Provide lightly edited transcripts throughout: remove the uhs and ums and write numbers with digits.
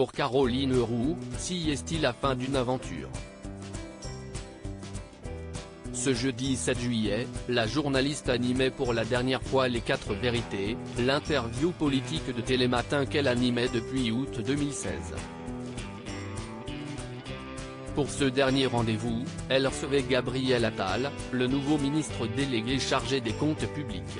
pour Caroline Roux, si est-il la fin d'une aventure? Ce jeudi 7 juillet, la journaliste animait pour la dernière fois Les 4 vérités, l'interview politique de Télématin qu'elle animait depuis août 2016. Pour ce dernier rendez-vous, elle recevait Gabriel Attal, le nouveau ministre délégué chargé des comptes publics.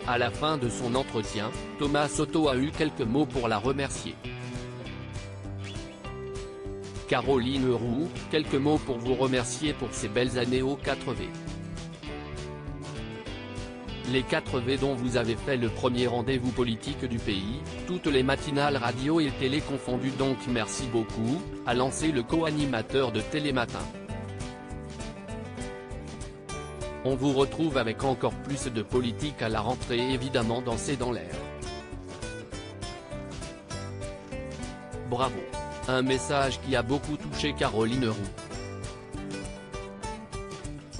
À la fin de son entretien, Thomas Soto a eu quelques mots pour la remercier. Caroline Roux, quelques mots pour vous remercier pour ces belles années aux 4V. Les 4V dont vous avez fait le premier rendez-vous politique du pays, toutes les matinales radio et télé confondues, donc merci beaucoup, a lancé le co-animateur de Télématin. On vous retrouve avec encore plus de politique à la rentrée, évidemment dans C'est dans l'air. Bravo. Un message qui a beaucoup touché Caroline Roux.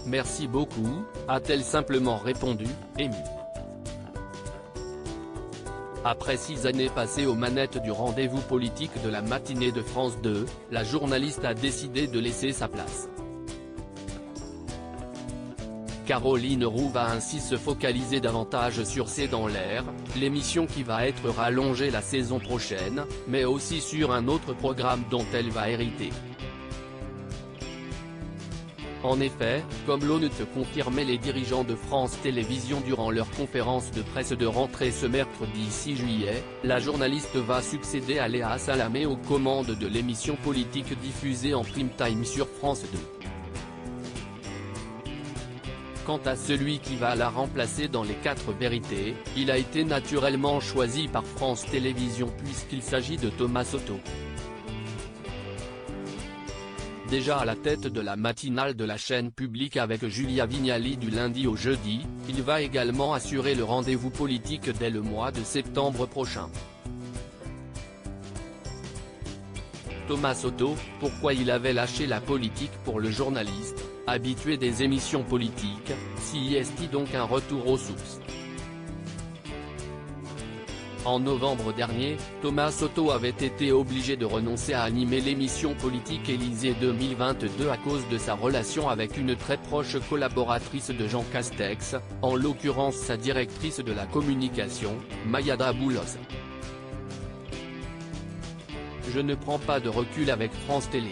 Merci beaucoup, a-t-elle simplement répondu, émue. Après 6 années passées aux manettes du rendez-vous politique de la matinée de France 2, la journaliste a décidé de laisser sa place. Caroline Roux va ainsi se focaliser davantage sur C'est dans l'air, l'émission qui va être rallongée la saison prochaine, mais aussi sur un autre programme dont elle va hériter. En effet, comme l'ont confirmé les dirigeants de France Télévisions durant leur conférence de presse de rentrée ce mercredi 6 juillet, la journaliste va succéder à Léa Salamé aux commandes de l'émission politique diffusée en prime time sur France 2. Quant à celui qui va la remplacer dans Les 4 vérités, il a été naturellement choisi par France Télévisions puisqu'il s'agit de Thomas Soto. Déjà à la tête de la matinale de la chaîne publique avec Julia Vignali du lundi au jeudi, il va également assurer le rendez-vous politique dès le mois de septembre prochain. Thomas Soto, pourquoi il avait lâché la politique pour le journaliste, habitué des émissions politiques, si est-il donc un retour aux sources? En novembre dernier, Thomas Soto avait été obligé de renoncer à animer l'émission politique Élysée 2022 à cause de sa relation avec une très proche collaboratrice de Jean Castex, en l'occurrence sa directrice de la communication, Mayada Boulos. Je ne prends pas de recul avec France Télé.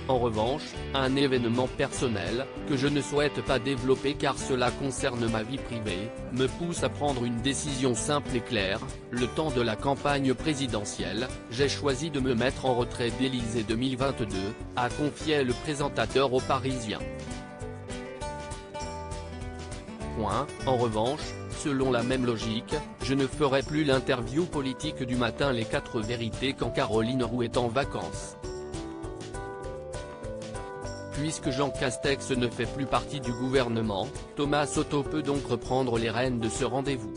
En revanche, un événement personnel, que je ne souhaite pas développer car cela concerne ma vie privée, me pousse à prendre une décision simple et claire. Le temps de la campagne présidentielle, j'ai choisi de me mettre en retrait d'Élysée 2022, a confié le présentateur aux Parisiens. En revanche, selon la même logique, je ne ferai plus l'interview politique du matin Les 4 vérités quand Caroline Roux est en vacances. Puisque Jean Castex ne fait plus partie du gouvernement, Thomas Soto peut donc reprendre les rênes de ce rendez-vous.